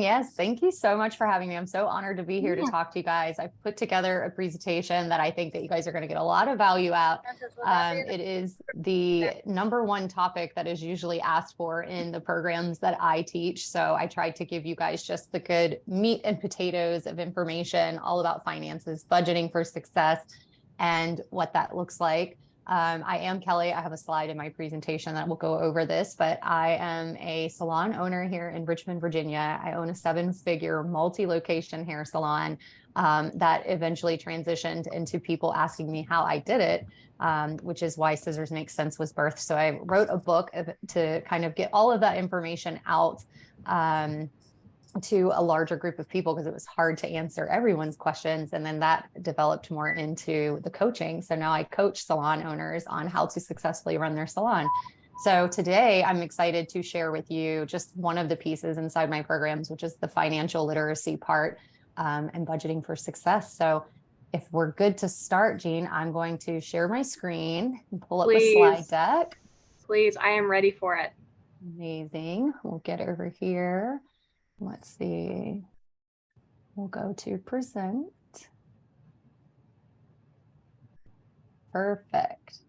Yes, thank you so much for having me. I'm so honored to be here to Yeah. talk to you guys. I've put together a presentation that I think that you guys are going to get a lot of value out. It is the number one topic that is usually asked for in the programs that I teach. So I tried to give you guys just the good meat and potatoes of information all about finances, budgeting for success, and what that looks like. I am Kelly. I have a slide in my presentation that will go over this, but I am a salon owner here in Richmond, Virginia. I own a 7-figure multi-location hair salon that eventually transitioned into people asking me how I did it, which is why Scissors Make Sense was birthed. So I wrote a book to kind of get all of that information out to a larger group of people because it was hard to answer everyone's questions. And then that developed more into the coaching. So now I coach salon owners on how to successfully run their salon. So today I'm excited to share with you just one of the pieces inside my programs, which is the financial literacy part and budgeting for success. So if we're good to start, Jean, I'm going to share my screen and pull up the slide Please, deck. please, I am ready for it. Amazing. We'll get over here. Let's see. We'll go to present. Perfect.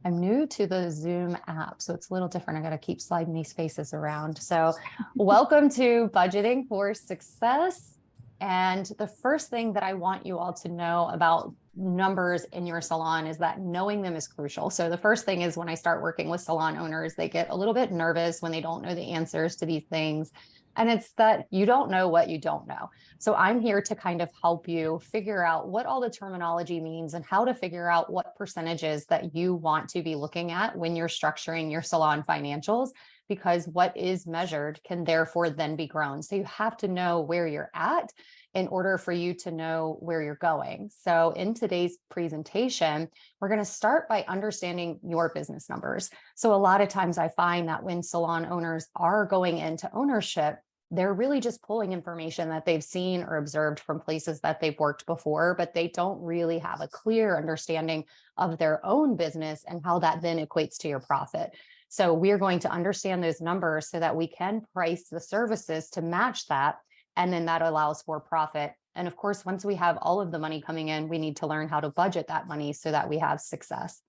I'm new to the Zoom app, so it's a little different. I got to keep sliding these faces around. So welcome to Budgeting for Success. And the first thing that I want you all to know about numbers in your salon is that knowing them is crucial. So the first thing is when I start working with salon owners, they get a little bit nervous when they don't know the answers to these things. And it's that you don't know what you don't know. So I'm here to kind of help you figure out what all the terminology means and how to figure out what percentages that you want to be looking at when you're structuring your salon financials, because what is measured can therefore then be grown. So you have to know where you're at in order for you to know where you're going. So in today's presentation, we're going to start by understanding your business numbers. So a lot of times I find that when salon owners are going into ownership, they're really just pulling information that they've seen or observed from places that they've worked before, but they don't really have a clear understanding of their own business and how that then equates to your profit. So we're going to understand those numbers so that we can price the services to match that. And then that allows for profit. And of course, once we have all of the money coming in, we need to learn how to budget that money so that we have success.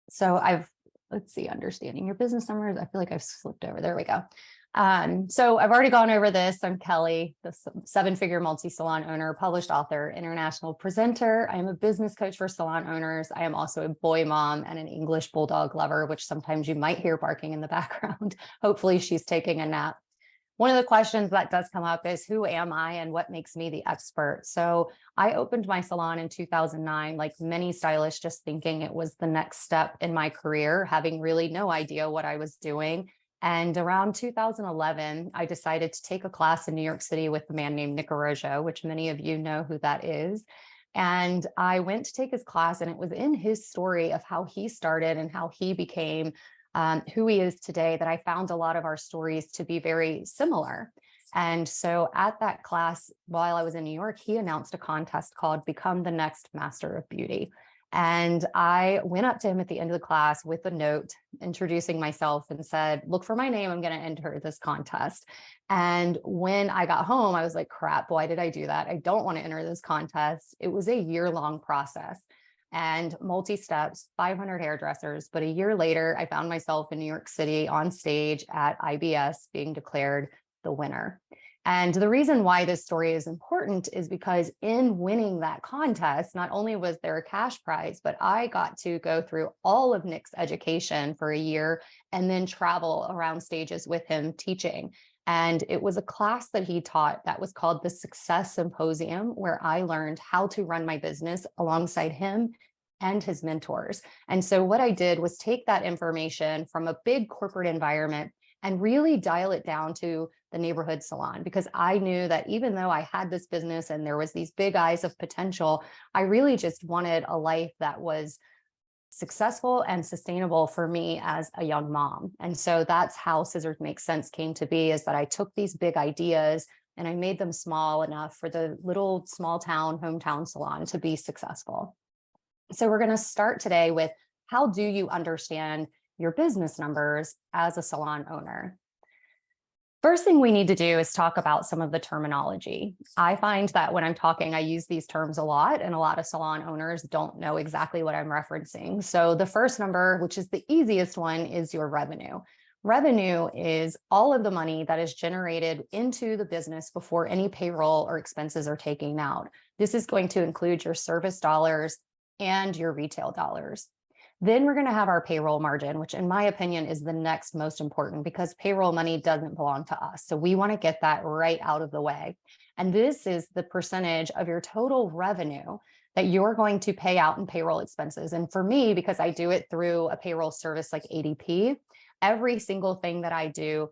So let's see, understanding your business numbers. I feel like I've slipped over. There we go. So I've already gone over this. I'm Kelly, the 7-figure multi-salon owner, published author, international presenter. I am a business coach for salon owners. I am also a boy mom and an English bulldog lover, which sometimes you might hear barking in the background. Hopefully she's taking a nap. One of the questions that does come up is, who am I and what makes me the expert? So I opened my salon in 2009, like many stylists, just thinking it was the next step in my career, having really no idea what I was doing. And around 2011, I decided to take a class in New York City with a man named Nick Arrojo, which many of you know who that is. And I went to take his class, and it was in his story of how he started and how he became who he is today that I found a lot of our stories to be very similar. And so at that class, while I was in New York, he announced a contest called Become the Next Master of Beauty. And I went up to him at the end of the class with a note introducing myself and said, look for my name. I'm going to enter this contest. And when I got home, I was like, crap, why did I do that? I don't want to enter this contest. It was a year-long process and multi-steps, 500 hairdressers. But a year later, I found myself in New York City on stage at IBS being declared the winner. And the reason why this story is important is because in winning that contest, not only was there a cash prize, but I got to go through all of Nick's education for a year and then travel around stages with him teaching. And it was a class that he taught that was called the Success Symposium, where I learned how to run my business alongside him and his mentors. And so what I did was take that information from a big corporate environment and really dial it down to the neighborhood salon, because I knew that even though I had this business and there was these big eyes of potential, I really just wanted a life that was successful and sustainable for me as a young mom. And so that's how Scissors Make Sense came to be, is that I took these big ideas and I made them small enough for the little small town, hometown salon to be successful. So we're going to start today with, how do you understand your business numbers as a salon owner? First thing we need to do is talk about some of the terminology. I find that when I'm talking, I use these terms a lot, and a lot of salon owners don't know exactly what I'm referencing. So the first number, which is the easiest one, is your revenue. Revenue is all of the money that is generated into the business before any payroll or expenses are taken out. This is going to include your service dollars and your retail dollars. Then we're going to have our payroll margin, which in my opinion is the next most important because payroll money doesn't belong to us. So we want to get that right out of the way. And this is the percentage of your total revenue that you're going to pay out in payroll expenses. And for me, because I do it through a payroll service like ADP, every single thing that I do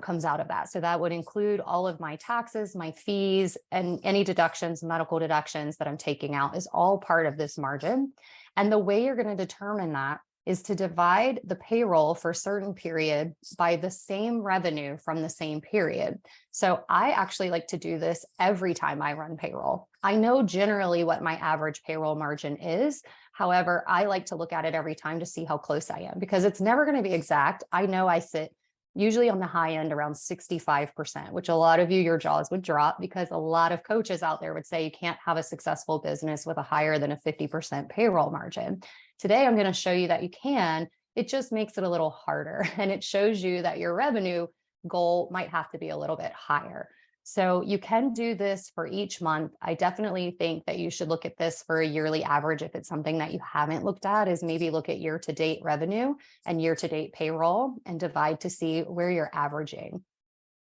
comes out of that. So that would include all of my taxes, my fees, and any deductions, medical deductions that I'm taking out is all part of this margin. And the way you're going to determine that is to divide the payroll for a certain period by the same revenue from the same period. So I actually like to do this every time I run payroll. I know generally what my average payroll margin is. However, I like to look at it every time to see how close I am because it's never going to be exact. I know I sit usually on the high end around 65%, which a lot of you, your jaws would drop because a lot of coaches out there would say you can't have a successful business with a higher than a 50% payroll margin. Today, I'm going to show you that you can. It just makes it a little harder, and it shows you that your revenue goal might have to be a little bit higher. So you can do this for each month. I definitely think that you should look at this for a yearly average. If it's something that you haven't looked at, is maybe look at year-to-date revenue and year-to-date payroll and divide to see where you're averaging.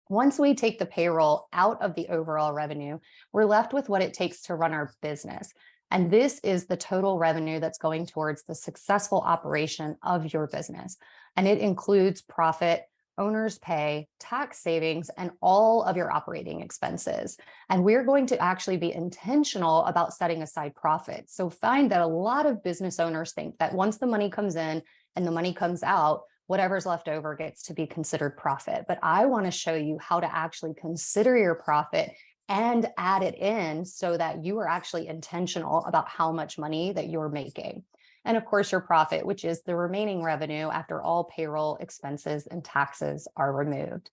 Once we take the payroll out of the overall revenue, we're left with what it takes to run our business. And this is the total revenue that's going towards the successful operation of your business. And it includes profit, owner's pay, tax savings, and all of your operating expenses. And we're going to actually be intentional about setting aside profit. So find that a lot of business owners think that once the money comes in and the money comes out, whatever's left over gets to be considered profit. But I want to show you how to actually consider your profit and add it in so that you are actually intentional about how much money that you're making. And of course, your profit, which is the remaining revenue after all payroll expenses and taxes are removed.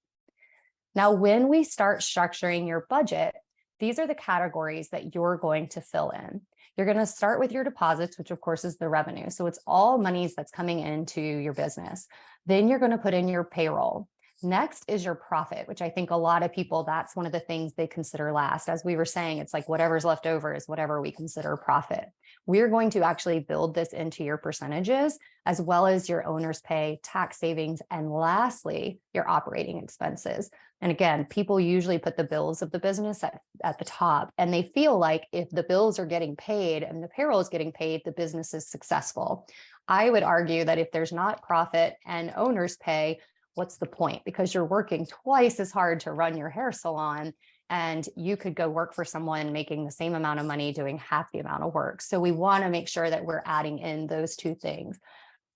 Now, when we start structuring your budget, these are the categories that you're going to fill in. You're going to start with your deposits, which of course is the revenue. So it's all monies that's coming into your business. Then you're going to put in your payroll. Next is your profit, which I think a lot of people, that's one of the things they consider last. As we were saying, it's like whatever's left over is whatever we consider profit. We're going to actually build this into your percentages, as well as your owner's pay, tax savings, and lastly, your operating expenses. And again, people usually put the bills of the business at the top, and they feel like if the bills are getting paid and the payroll is getting paid, the business is successful. I would argue that if there's not profit and owner's pay, what's the point? Because you're working twice as hard to run your hair salon, and you could go work for someone making the same amount of money doing half the amount of work. So we want to make sure that we're adding in those two things.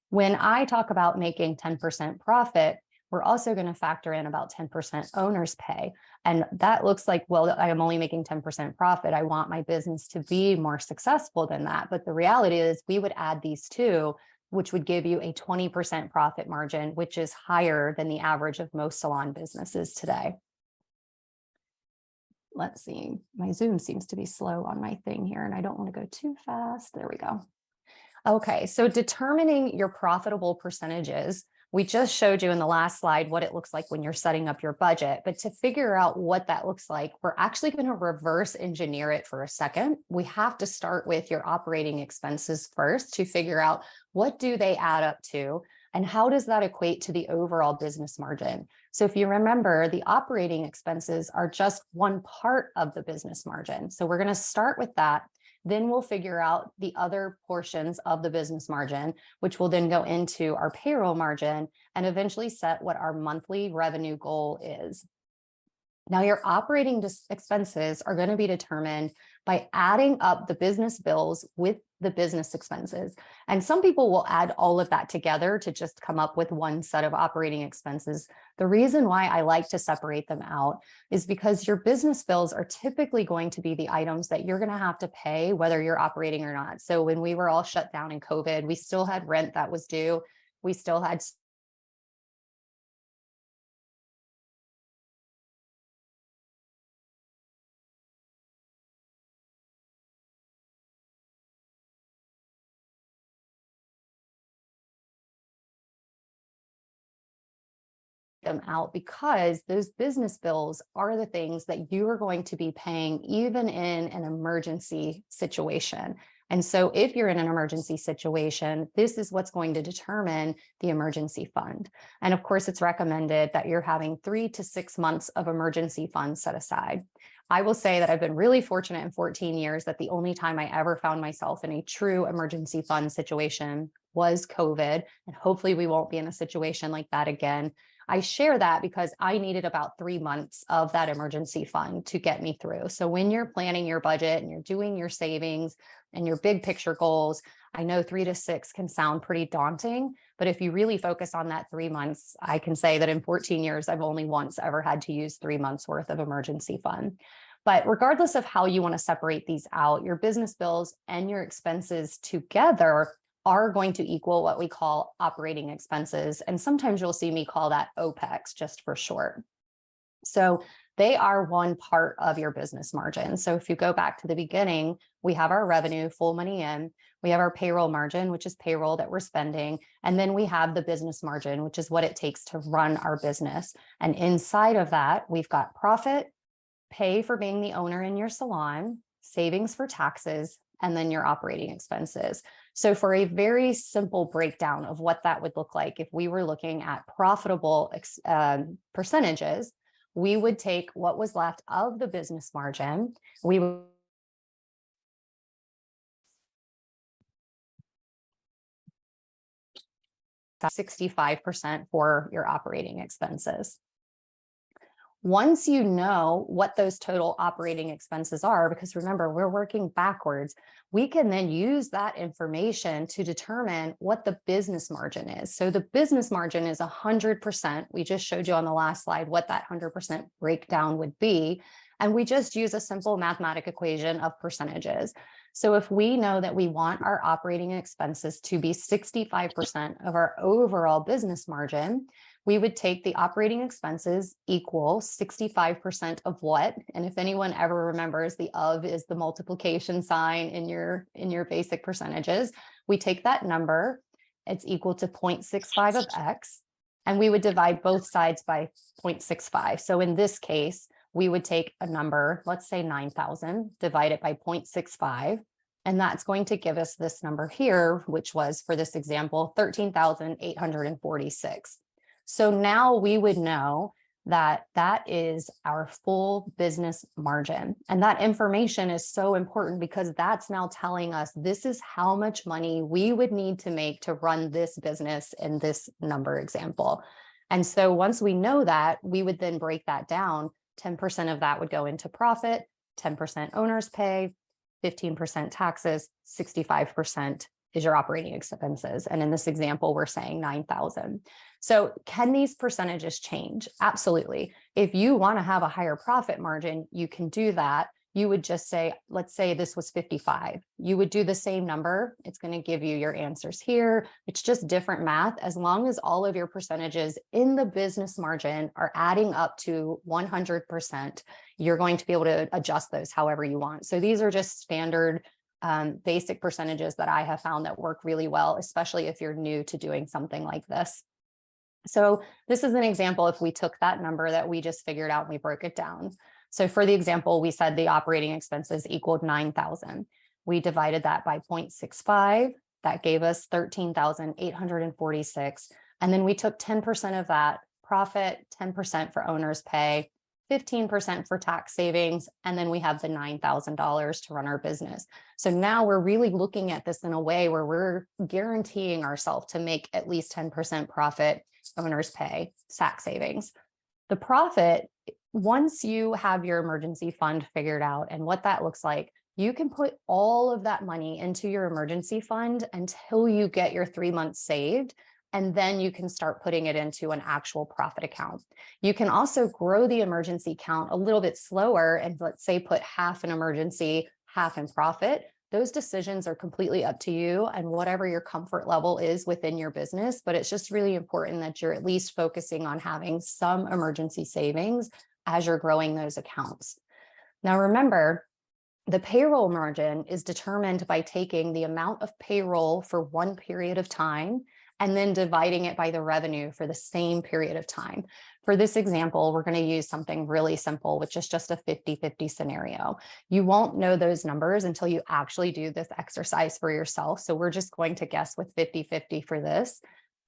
When I talk about making 10% profit, we're also going to factor in about 10% owner's pay. And that looks like, well, I am only making 10% profit. I want my business to be more successful than that. But the reality is we would add these two, which would give you a 20% profit margin, which is higher than the average of most salon businesses today. Let's see, my Zoom seems to be slow on my thing here, and I don't want to go too fast. There we go. Okay, so determining your profitable percentages, we just showed you in the last slide what it looks like when you're setting up your budget. But to figure out what that looks like, we're actually going to reverse engineer it for a second. We have to start with your operating expenses first to figure out what do they add up to and how does that equate to the overall business margin. So if you remember, the operating expenses are just one part of the business margin. So we're going to start with that. Then we'll figure out the other portions of the business margin, which will then go into our payroll margin and eventually set what our monthly revenue goal is. Now, your operating expenses are going to be determined by adding up the business bills with the business expenses. And some people will add all of that together to just come up with one set of operating expenses. The reason why I like to separate them out is because your business bills are typically going to be the items that you're going to have to pay whether you're operating or not. So when we were all shut down in COVID, we still had rent that was due. We still had them out because those business bills are the things that you are going to be paying even in an emergency situation. And so if you're in an emergency situation, this is what's going to determine the emergency fund. And of course, it's recommended that you're having 3 to 6 months of emergency funds set aside. I will say that I've been really fortunate in 14 years that the only time I ever found myself in a true emergency fund situation was COVID. And hopefully we won't be in a situation like that again. I share that because I needed about 3 months of that emergency fund to get me through. So when you're planning your budget and you're doing your savings and your big picture goals, I know 3 to 6 can sound pretty daunting, but if you really focus on that 3 months, I can say that in 14 years, I've only once ever had to use 3 months worth of emergency fund. But regardless of how you want to separate these out, your business bills and your expenses together are going to equal what we call operating expenses. And sometimes you'll see me call that OPEX just for short. So they are one part of your business margin. So if you go back to the beginning, we have our revenue, full money in, we have our payroll margin, which is payroll that we're spending. And then we have the business margin, which is what it takes to run our business. And inside of that, we've got profit, pay for being the owner in your salon, savings for taxes, and then your operating expenses. So for a very simple breakdown of what that would look like, if we were looking at profitable percentages, we would take what was left of the business margin. We would 65% for your operating expenses. Once you know what those total operating expenses are, because remember, we're working backwards, we can then use that information to determine what the business margin is. So the business margin is 100%. We just showed you on the last slide what that 100% breakdown would be. And we just use a simple mathematical equation of percentages. So if we know that we want our operating expenses to be 65% of our overall business margin, we would take the operating expenses equal 65% of what, and if anyone ever remembers, the of is the multiplication sign in your basic percentages. We take that number, it's equal to 0.65 of X, and we would divide both sides by 0.65. So in this case, we would take a number, let's say 9,000, divide it by 0.65, and that's going to give us this number here, which was, for this example, 13,846. So now we would know that that is our full business margin. And that information is so important because that's now telling us this is how much money we would need to make to run this business in this number example. And so once we know that, we would then break that down. 10% of that would go into profit, 10% owner's pay, 15% taxes, 65% is your operating expenses. And in this example, we're saying 9,000. So can these percentages change? Absolutely. If you want to have a higher profit margin, you can do that. You would just say, let's say this was 55. You would do the same number. It's going to give you your answers here. It's just different math. As long as all of your percentages in the business margin are adding up to 100%, you're going to be able to adjust those however you want. So these are just standard basic percentages that I have found that work really well, especially if you're new to doing something like this. So this is an example if we took that number that we just figured out and we broke it down. So for the example, we said the operating expenses equaled 9,000. We divided that by 0.65. That gave us 13,846. And then we took 10% of that profit, 10% for owner's pay, 15% for tax savings, and then we have the $9,000 to run our business. So now we're really looking at this in a way where we're guaranteeing ourselves to make at least 10% profit, owner's pay, tax savings. The profit, once you have your emergency fund figured out and what that looks like, you can put all of that money into your emergency fund until you get your 3 months saved. And then you can start putting it into an actual profit account. You can also grow the emergency account a little bit slower and let's say put half in emergency, half in profit. Those decisions are completely up to you and whatever your comfort level is within your business, but it's just really important that you're at least focusing on having some emergency savings as you're growing those accounts. Now, remember, the payroll margin is determined by taking the amount of payroll for one period of time and then dividing it by the revenue for the same period of time. For this example, we're going to use something really simple, which is just a 50-50 scenario. You won't know those numbers until you actually do this exercise for yourself. So we're just going to guess with 50-50 for this,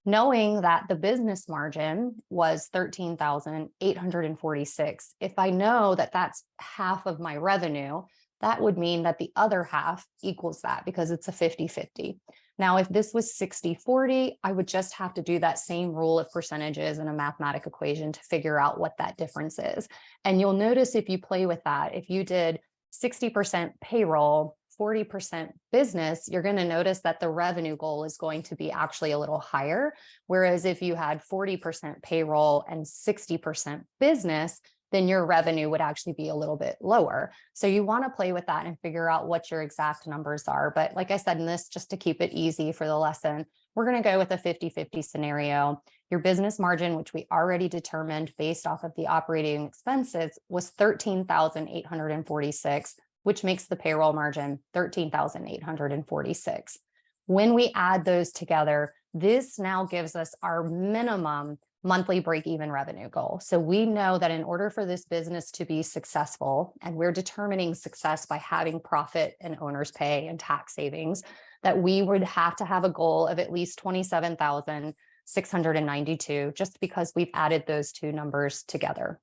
knowing that the business margin was 13,846. If I know that that's half of my revenue, that would mean that the other half equals that because it's a 50-50. Now, if this was 60-40, I would just have to do that same rule of percentages in a mathematical equation to figure out what that difference is. And you'll notice if you play with that, if you did 60% payroll, 40% business, you're going to notice that the revenue goal is going to be actually a little higher. Whereas if you had 40% payroll and 60% business, then your revenue would actually be a little bit lower. So you want to play with that and figure out what your exact numbers are. But like I said in this, just to keep it easy for the lesson, we're going to go with a 50-50 scenario. Your business margin, which we already determined based off of the operating expenses, was 13,846, which makes the payroll margin 13,846. When we add those together, this now gives us our minimum monthly break-even revenue goal. So we know that in order for this business to be successful, and we're determining success by having profit and owner's pay and tax savings, that we would have to have a goal of at least 27,692, just because we've added those two numbers together.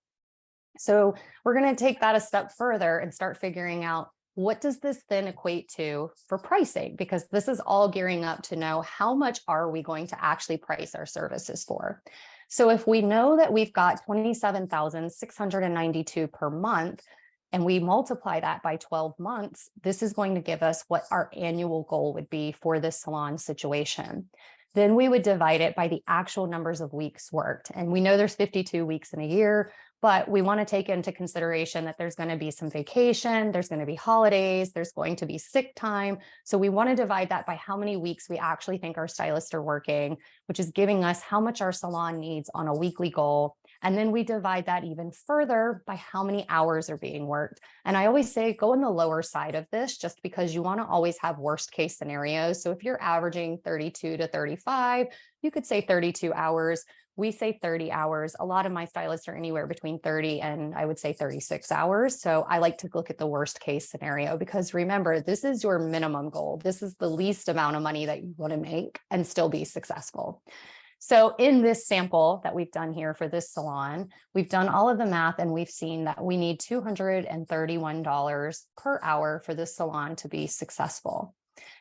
So we're going to take that a step further and start figuring out, what does this then equate to for pricing? Because this is all gearing up to know how much are we going to actually price our services for. So if we know that we've got 27,692 per month, and we multiply that by 12 months, this is going to give us what our annual goal would be for this salon situation. Then we would divide it by the actual numbers of weeks worked. And we know there's 52 weeks in a year, but we want to take into consideration that there's going to be some vacation, there's going to be holidays, there's going to be sick time. So we want to divide that by how many weeks we actually think our stylists are working, which is giving us how much our salon needs on a weekly goal. And then we divide that even further by how many hours are being worked. And I always say, go on the lower side of this, just because you want to always have worst case scenarios. So if you're averaging 32 to 35, you could say 32 hours. We say 30 hours. A lot of my stylists are anywhere between 30 and I would say 36 hours. So I like to look at the worst case scenario, because remember, this is your minimum goal. This is the least amount of money that you want to make and still be successful. So in this sample that we've done here for this salon, we've done all of the math and we've seen that we need $231 per hour for this salon to be successful.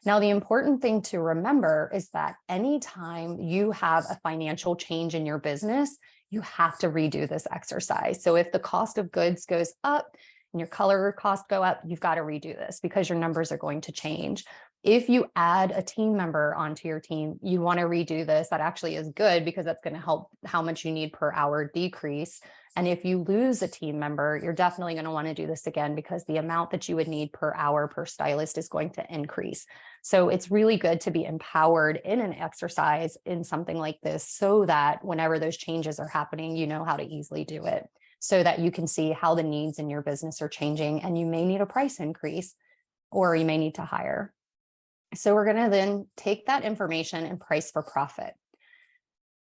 Now, the important thing to remember is that anytime you have a financial change in your business, you have to redo this exercise. So if the cost of goods goes up and your color costs go up, you've got to redo this because your numbers are going to change. If you add a team member onto your team, you want to redo this. That actually is good because that's going to help how much you need per hour decrease. And if you lose a team member, you're definitely going to want to do this again because the amount that you would need per hour per stylist is going to increase. So it's really good to be empowered in an exercise in something like this so that whenever those changes are happening, you know how to easily do it so that you can see how the needs in your business are changing and you may need a price increase or you may need to hire. So we're going to then take that information and price for profit.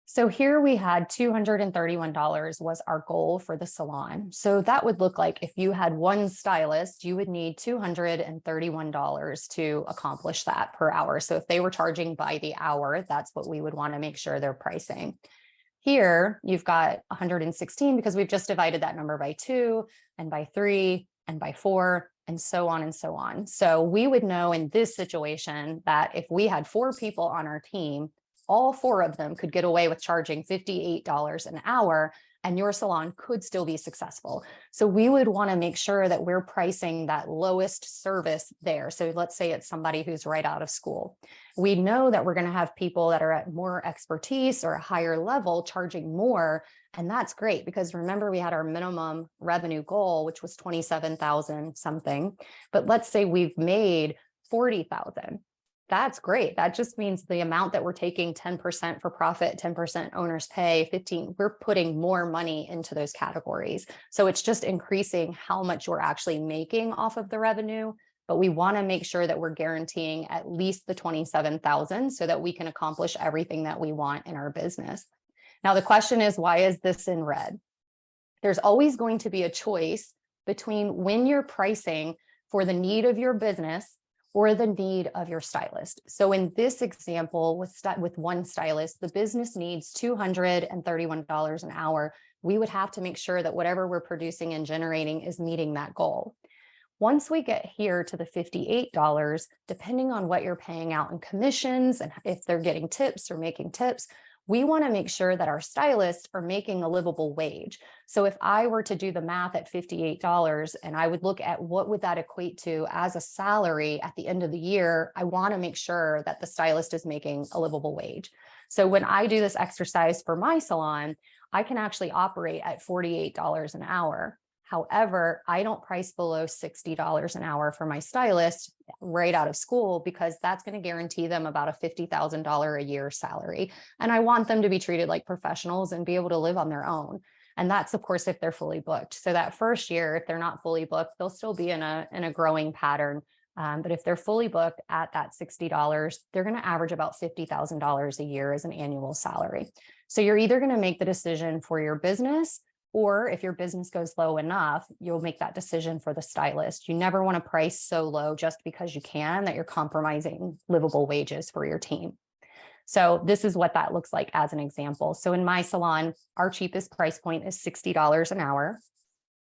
So here we had $231 was our goal for the salon. So that would look like if you had one stylist, you would need $231 to accomplish that per hour. So if they were charging by the hour, that's what we would want to make sure they're pricing. Here you've got 116 because we've just divided that number by 2 and by 3 and by 4 and so on and so on. So we would know in this situation that if we had 4 people on our team, all 4 of them could get away with charging $58 an hour and your salon could still be successful. So we would want to make sure that we're pricing that lowest service there. So let's say it's somebody who's right out of school. We know that we're going to have people that are at more expertise or a higher level charging more. And that's great because remember, we had our minimum revenue goal, which was 27,000 something. But let's say we've made 40,000. That's great. That just means the amount that we're taking 10% for profit, 10% owner's pay, 15, we're putting more money into those categories. So it's just increasing how much we're actually making off of the revenue, but we want to make sure that we're guaranteeing at least the 27,000 so that we can accomplish everything that we want in our business. Now, the question is, why is this in red? There's always going to be a choice between when you're pricing for the need of your business or the need of your stylist. So in this example, with one stylist, the business needs $231 an hour. We would have to make sure that whatever we're producing and generating is meeting that goal. Once we get here to the $58, depending on what you're paying out in commissions and if they're getting tips or making tips, we want to make sure that our stylists are making a livable wage. So if I were to do the math at $58 and I would look at what would that equate to as a salary at the end of the year, I want to make sure that the stylist is making a livable wage. So when I do this exercise for my salon, I can actually operate at $48 an hour. However, I don't price below $60 an hour for my stylist right out of school because that's going to guarantee them about a $50,000 a year salary. And I want them to be treated like professionals and be able to live on their own. And that's, of course, if they're fully booked. So that first year, if they're not fully booked, they'll still be in a growing pattern. But if they're fully booked at that $60, they're going to average about $50,000 a year as an annual salary. So you're either going to make the decision for your business, or if your business goes low enough, you'll make that decision for the stylist. You never want to price so low just because you can that you're compromising livable wages for your team. So this is what that looks like as an example. So in my salon, our cheapest price point is $60 an hour.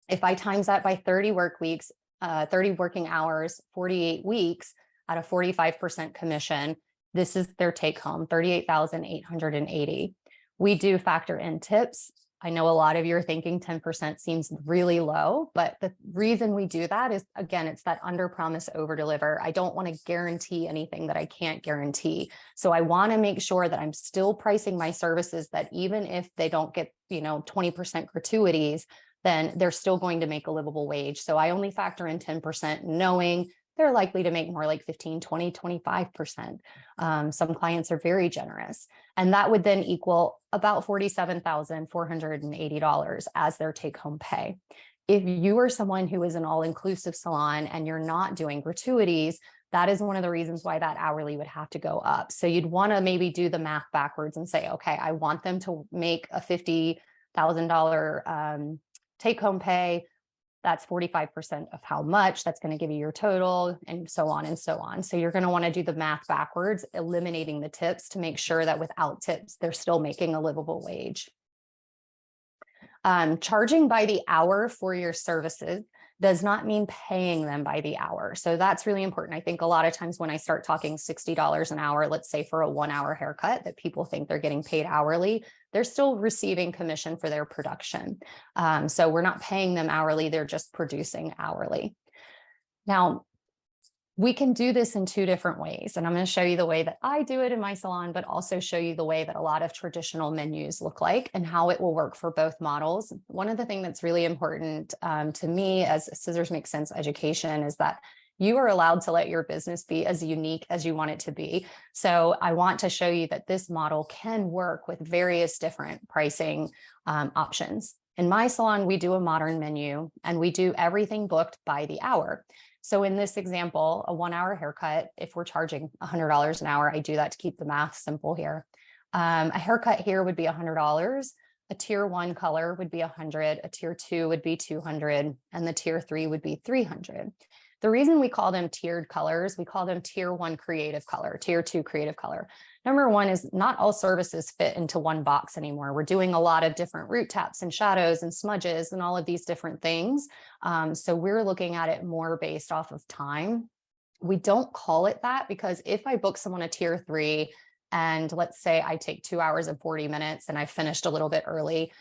If I times that by 30 work weeks, 30 working hours, 48 weeks at a 45% commission, this is their take home, $38,880. We do factor in tips. I know a lot of you are thinking 10% seems really low, but the reason we do that is, again, it's that under promise, over deliver. I don't want to guarantee anything that I can't guarantee. So I want to make sure that I'm still pricing my services that even if they don't get, 20% gratuities, then they're still going to make a livable wage. So I only factor in 10%, knowing they're likely to make more like 15, 20, 25%. Some clients are very generous. And that would then equal about $47,480 as their take-home pay. If you are someone who is an all-inclusive salon and you're not doing gratuities, that is one of the reasons why that hourly would have to go up. So you'd want to maybe do the math backwards and say, okay, I want them to make a $50,000 take-home pay. That's 45% of how much. That's going to give you your total, and so on and so on. So you're going to want to do the math backwards, eliminating the tips to make sure that without tips, they're still making a livable wage. Charging by the hour for your services does not mean paying them by the hour. So that's really important. I think a lot of times when I start talking $60 an hour, let's say for a 1-hour haircut, that people think they're getting paid hourly, they're still receiving commission for their production. So we're not paying them hourly, they're just producing hourly. Now, we can do this in two different ways. And I'm going to show you the way that I do it in my salon, but also show you the way that a lot of traditional menus look like and how it will work for both models. One of the things that's really important to me as Scissors Make Sense education is that you are allowed to let your business be as unique as you want it to be. So I want to show you that this model can work with various different pricing options. In my salon, we do a modern menu and we do everything booked by the hour. So in this example, a 1-hour haircut, if we're charging $100 an hour, I do that to keep the math simple here. A haircut here would be $100. A tier 1 color would be $100. A tier 2 would be $200. And the tier 3 would be $300. The reason we call them tiered colors, we call them tier 1 creative color, tier 2 creative color. Number one is not all services fit into one box anymore. We're doing a lot of different root taps and shadows and smudges and all of these different things. So we're looking at it more based off of time. We don't call it that because if I book someone a tier 3 and let's say I take 2 hours and 40 minutes and I finished a little bit early,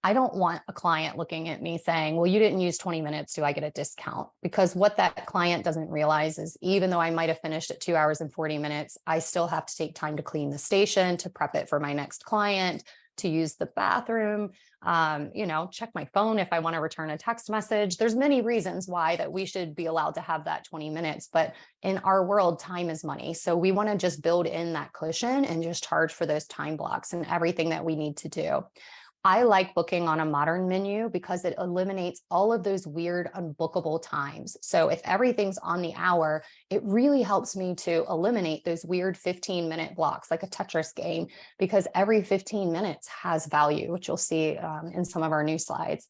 I don't want a client looking at me saying, well, you didn't use 20 minutes. Do I get a discount? Because what that client doesn't realize is even though I might have finished at 2 hours and 40 minutes, I still have to take time to clean the station, to prep it for my next client, to use the bathroom, check my phone if I want to return a text message. There's many reasons why that we should be allowed to have that 20 minutes, but in our world, time is money. So we want to just build in that cushion and just charge for those time blocks and everything that we need to do. I like booking on a modern menu because it eliminates all of those weird unbookable times. So if everything's on the hour, it really helps me to eliminate those weird 15-minute blocks, like a Tetris game, because every 15 minutes has value, which you'll see in some of our new slides.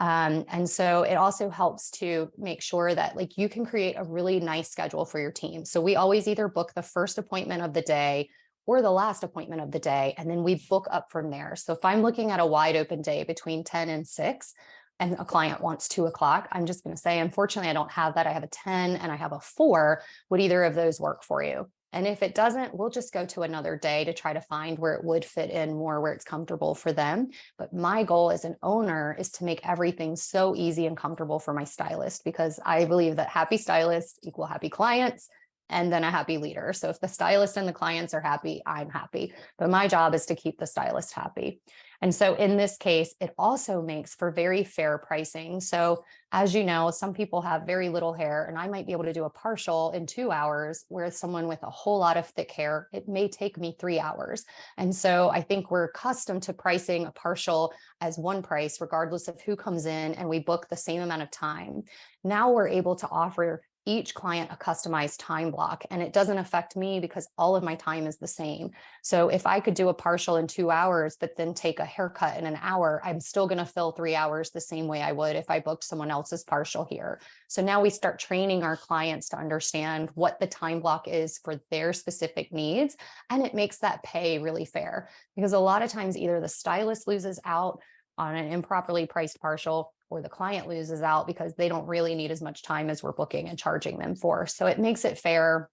And so it also helps to make sure that like you can create a really nice schedule for your team. So we always either book the first appointment of the day or the last appointment of the day, and then we book up from there. So if I'm looking at a wide open day between 10 and 6, and a client wants 2 o'clock, I'm just going to say, unfortunately, I don't have that. I have a 10 and I have a 4. Would either of those work for you? And if it doesn't, we'll just go to another day to try to find where it would fit in more, where it's comfortable for them. But my goal as an owner is to make everything so easy and comfortable for my stylist, because I believe that happy stylists equal happy clients and then a happy leader. So if the stylist and the clients are happy, I'm happy. But my job is to keep the stylist happy. And so in this case, it also makes for very fair pricing. So as you know, some people have very little hair, and I might be able to do a partial in 2 hours, whereas someone with a whole lot of thick hair, it may take me 3 hours. And so I think we're accustomed to pricing a partial as one price, regardless of who comes in, and we book the same amount of time. Now we're able to offer each client a customized time block, and it doesn't affect me because all of my time is the same. So if I could do a partial in 2 hours, but then take a haircut in an hour, I'm still going to fill 3 hours the same way I would if I booked someone else's partial here. So now we start training our clients to understand what the time block is for their specific needs. And it makes that pay really fair, because a lot of times either the stylist loses out on an improperly priced partial, or the client loses out because they don't really need as much time as we're booking and charging them for. So it makes it fair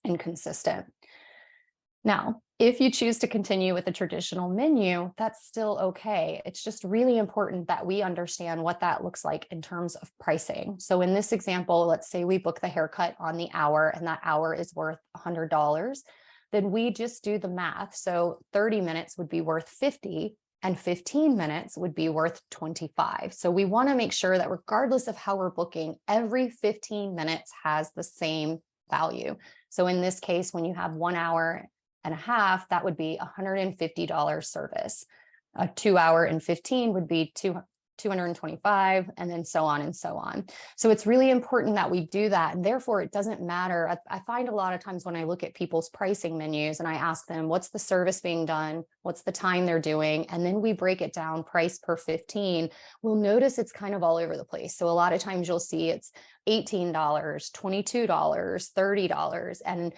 and consistent. Now, if you choose to continue with the traditional menu, that's still okay. It's just really important that we understand what that looks like in terms of pricing. So in this example, let's say we book the haircut on the hour and that hour is worth $100. Then we just do the math. So 30 minutes would be worth 50. And 15 minutes would be worth 25. So we want to make sure that regardless of how we're booking, every 15 minutes has the same value. So in this case, when you have 1 hour and a half, that would be $150 service. A 2 hour and 15 would be 225, and then so on and so on. So it's really important that we do that. And therefore it doesn't matter. I find a lot of times when I look at people's pricing menus and I ask them, what's the service being done? What's the time they're doing? And then we break it down price per 15. We'll notice it's kind of all over the place. So a lot of times you'll see it's $18, $22, $30. And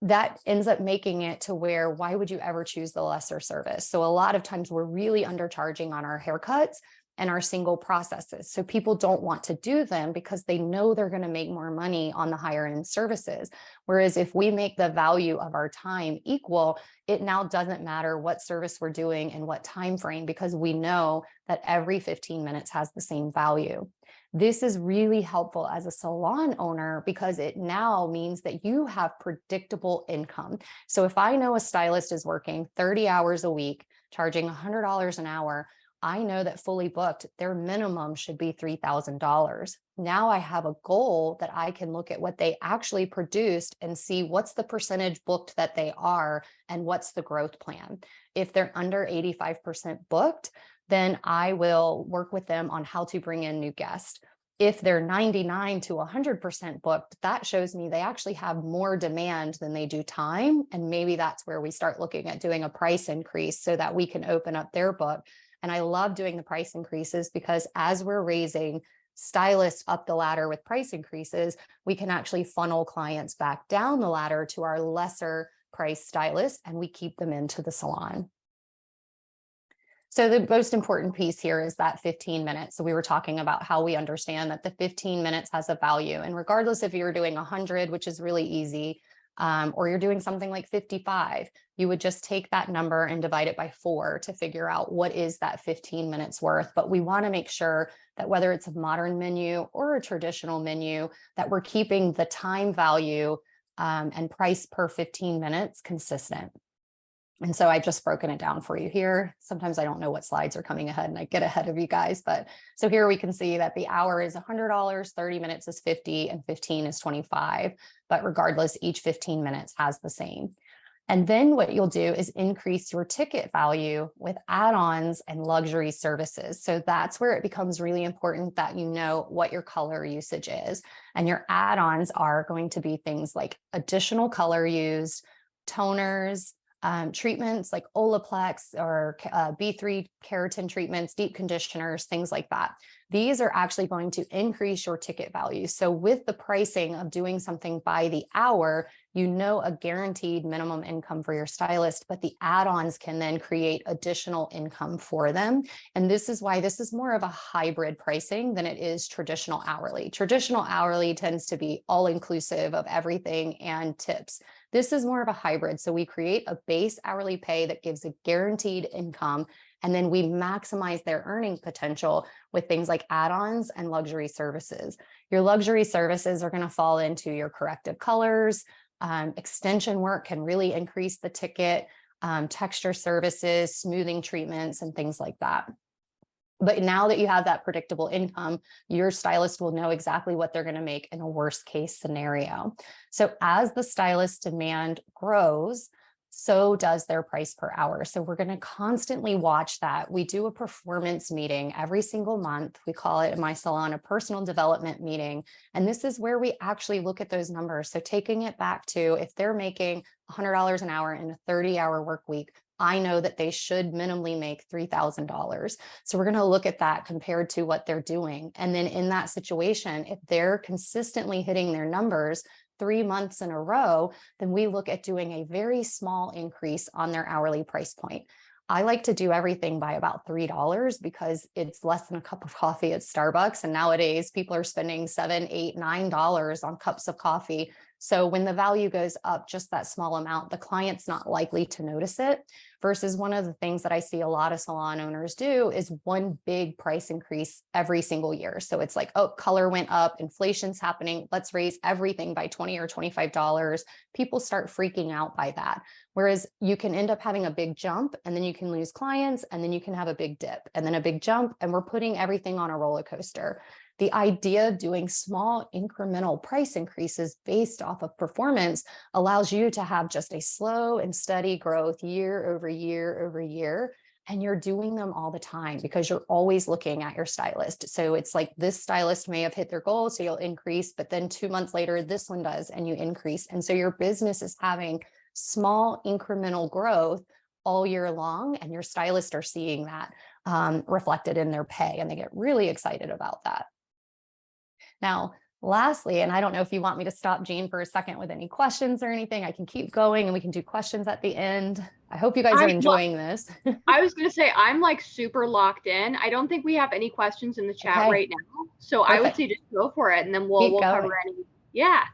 that ends up making it to where, why would you ever choose the lesser service? So a lot of times we're really undercharging on our haircuts and our single processes. So people don't want to do them because they know they're going to make more money on the higher end services. Whereas if we make the value of our time equal, it now doesn't matter what service we're doing and what time frame, because we know that every 15 minutes has the same value. This is really helpful as a salon owner because it now means that you have predictable income. So if I know a stylist is working 30 hours a week, charging $100 an hour, I know that fully booked, their minimum should be $3,000. Now I have a goal that I can look at what they actually produced and see what's the percentage booked that they are and what's the growth plan. If they're under 85% booked, then I will work with them on how to bring in new guests. If they're 99 to 100% booked, that shows me they actually have more demand than they do time. And maybe that's where we start looking at doing a price increase so that we can open up their book. And I love doing the price increases because as we're raising stylists up the ladder with price increases, we can actually funnel clients back down the ladder to our lesser price stylists, and we keep them into the salon. So the most important piece here is that 15 minutes. So we were talking about how we understand that the 15 minutes has a value. And regardless if you're doing 100, which is really easy, or you're doing something like 55, you would just take that number and divide it by 4 to figure out what is that 15 minutes worth. But we want to make sure that whether it's a modern menu or a traditional menu, that we're keeping the time value and price per 15 minutes consistent. And so I've just broken it down for you here. Sometimes I don't know what slides are coming ahead and I get ahead of you guys, but so here we can see that the hour is $100, 30 minutes is 50, and 15 is 25. But regardless, each 15 minutes has the same. And then what you'll do is increase your ticket value with add-ons and luxury services. So that's where it becomes really important that you know what your color usage is. And your add-ons are going to be things like additional color used, toners, treatments like Olaplex or B3 keratin treatments, deep conditioners, things like that. These are actually going to increase your ticket value. So with the pricing of doing something by the hour, you know a guaranteed minimum income for your stylist, but the add-ons can then create additional income for them. And this is why this is more of a hybrid pricing than it is traditional hourly. Traditional hourly tends to be all inclusive of everything and tips. This is more of a hybrid. So we create a base hourly pay that gives a guaranteed income, and then we maximize their earning potential with things like add-ons and luxury services. Your luxury services are going to fall into your corrective colors. Extension work can really increase the ticket, texture services, smoothing treatments, and things like that. But now that you have that predictable income, your stylist will know exactly what they're going to make in a worst case scenario. So as the stylist demand grows, so does their price per hour. So we're going to constantly watch that. We do a performance meeting every single month. We call it in my salon a personal development meeting. And this is where we actually look at those numbers. So taking it back to if they're making $100 an hour in a 30-hour work week, I know that they should minimally make $3,000. So we're going to look at that compared to what they're doing. And then in that situation, if they're consistently hitting their numbers 3 months in a row, then we look at doing a very small increase on their hourly price point. I like to do everything by about $3 because it's less than a cup of coffee at Starbucks. And nowadays people are spending $7, $8, $9 on cups of coffee. So when the value goes up just that small amount, the client's not likely to notice it. Versus one of the things that I see a lot of salon owners do is one big price increase every single year. So it's like, oh, color went up, inflation's happening, let's raise everything by $20 or $25. People start freaking out by that. Whereas you can end up having a big jump and then you can lose clients and then you can have a big dip and then a big jump, and we're putting everything on a roller coaster. The idea of doing small incremental price increases based off of performance allows you to have just a slow and steady growth year over year over year. And you're doing them all the time because you're always looking at your stylist. So it's like this stylist may have hit their goal, so you'll increase, but then 2 months later, this one does, and you increase. And so your business is having small incremental growth all year long, and your stylists are seeing that reflected in their pay, and they get really excited about that. Now, lastly, and I don't know if you want me to stop Jean for a second with any questions or anything, I can keep going and we can do questions at the end. I hope you guys are enjoying this. I was going to say, I'm like super locked in. I don't think we have any questions in the chat right now. So perfect. I would say just go for it and then we'll cover any. Yeah.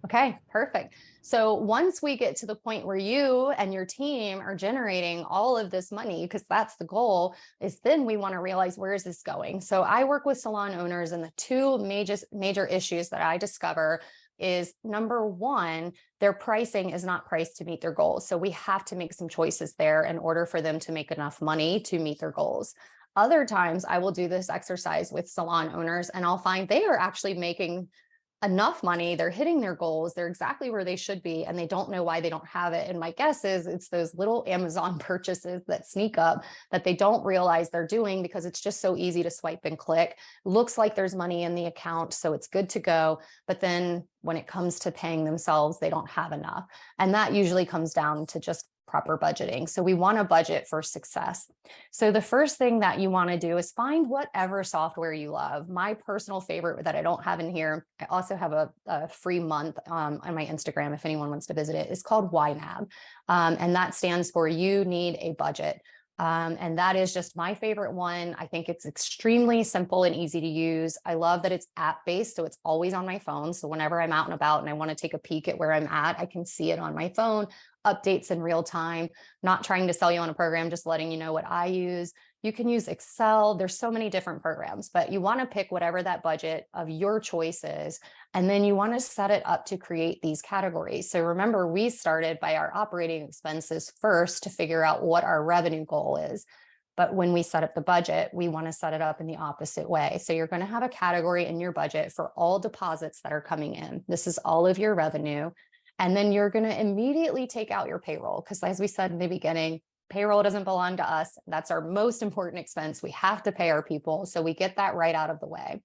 Okay, perfect. So once we get to the point where you and your team are generating all of this money, because that's the goal, is then we want to realize, where is this going? So I work with salon owners, and the two major issues that I discover is, number one, their pricing is not priced to meet their goals. So we have to make some choices there in order for them to make enough money to meet their goals. Other times I will do this exercise with salon owners and I'll find they are actually making enough money, they're hitting their goals, they're exactly where they should be, and they don't know why they don't have it. And my guess is it's those little Amazon purchases that sneak up that they don't realize they're doing because it's just so easy to swipe and click. Looks like there's money in the account, so it's good to go. But then when it comes to paying themselves, they don't have enough. And that usually comes down to just proper budgeting. So we want to budget for success. So the first thing that you want to do is find whatever software you love. My personal favorite that I don't have in here, I also have a free month on my Instagram if anyone wants to visit it, is called YNAB. And that stands for You Need a Budget. And that is just my favorite one. I think it's extremely simple and easy to use. I love that it's app-based, so it's always on my phone. So whenever I'm out and about and I want to take a peek at where I'm at, I can see it on my phone, updates in real time, not trying to sell you on a program, just letting you know what I use. You can use Excel. There's so many different programs, but you want to pick whatever that budget of your choice is. And then you want to set it up to create these categories. So remember, we started by our operating expenses first to figure out what our revenue goal is. But when we set up the budget, we want to set it up in the opposite way. So you're going to have a category in your budget for all deposits that are coming in. This is all of your revenue. And then you're going to immediately take out your payroll, because as we said in the beginning, payroll doesn't belong to us. That's our most important expense. We have to pay our people. So we get that right out of the way.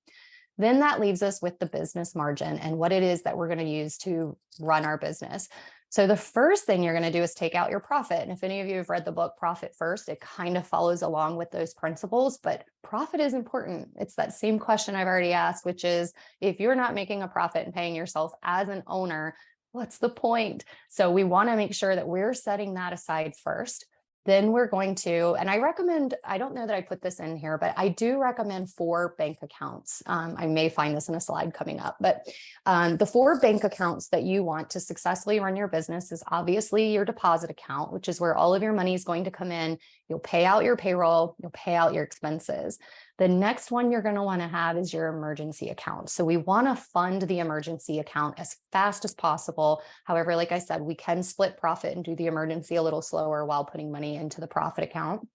Then that leaves us with the business margin and what it is that we're going to use to run our business. So the first thing you're going to do is take out your profit. And if any of you have read the book Profit First, it kind of follows along with those principles, but profit is important. It's that same question I've already asked, which is, if you're not making a profit and paying yourself as an owner, what's the point? So we want to make sure that we're setting that aside first. Then we're going to, and I recommend, I don't know that I put this in here, but I do recommend 4 bank accounts. I may find this in a slide coming up, but the 4 bank accounts that you want to successfully run your business is obviously your deposit account, which is where all of your money is going to come in. You'll pay out your payroll, you'll pay out your expenses. The next one you're going to want to have is your emergency account. So we want to fund the emergency account as fast as possible. However, like I said, we can split profit and do the emergency a little slower while putting money into the profit account.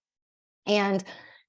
And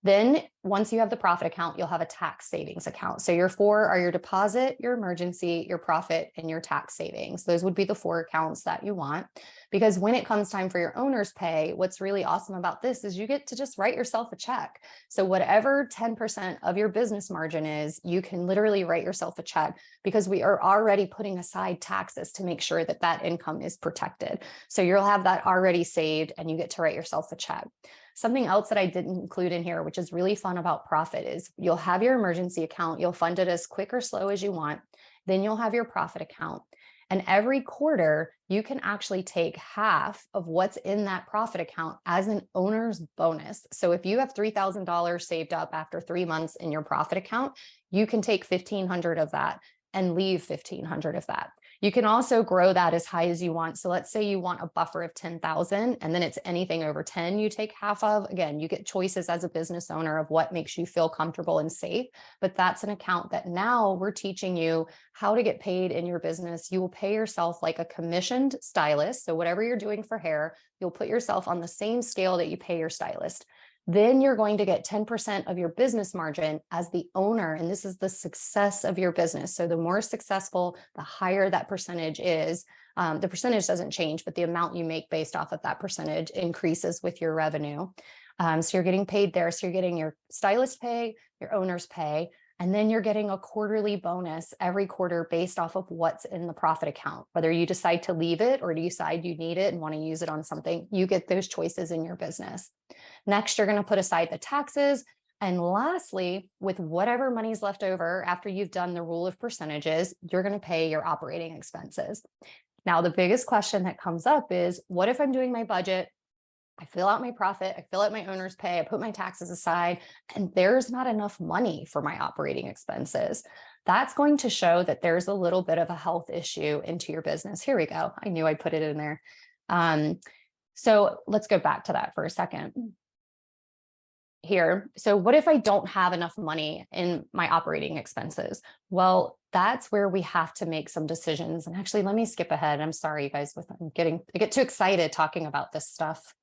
then once you have the profit account, you'll have a tax savings account. So your 4 are your deposit, your emergency, your profit, and your tax savings. Those would be the 4 accounts that you want. Because when it comes time for your owner's pay, what's really awesome about this is you get to just write yourself a check. So whatever 10% of your business margin is, you can literally write yourself a check, because we are already putting aside taxes to make sure that that income is protected. So you'll have that already saved and you get to write yourself a check. Something else that I didn't include in here, which is really fun about profit, is you'll have your emergency account. You'll fund it as quick or slow as you want. Then you'll have your profit account. And every quarter, you can actually take half of what's in that profit account as an owner's bonus. So if you have $3,000 saved up after 3 months in your profit account, you can take $1,500 of that and leave $1,500 of that. You can also grow that as high as you want. So let's say you want a buffer of 10,000 and then it's anything over 10 you take half of. Again, you get choices as a business owner of what makes you feel comfortable and safe, but that's an account that now we're teaching you how to get paid in your business. You will pay yourself like a commissioned stylist. So whatever you're doing for hair, you'll put yourself on the same scale that you pay your stylist. Then you're going to get 10% of your business margin as the owner. And this is the success of your business. So the more successful, the higher that percentage is. The percentage doesn't change, but the amount you make based off of that percentage increases with your revenue. So you're getting paid there. So you're getting your stylist pay, your owner's pay, and then you're getting a quarterly bonus every quarter based off of what's in the profit account. Whether you decide to leave it or you decide you need it and want to use it on something, you get those choices in your business. Next, you're going to put aside the taxes. And lastly, with whatever money's left over after you've done the rule of percentages, you're going to pay your operating expenses. Now, the biggest question that comes up is, what if I'm doing my budget? I fill out my profit, I fill out my owner's pay, I put my taxes aside, and there's not enough money for my operating expenses. That's going to show that there's a little bit of a health issue into your business. Here we go. I knew I'd put it in there. So let's go back to that for a second. Here. So what if I don't have enough money in my operating expenses? Well, that's where we have to make some decisions. And actually, let me skip ahead. I'm sorry, you guys, I get too excited talking about this stuff.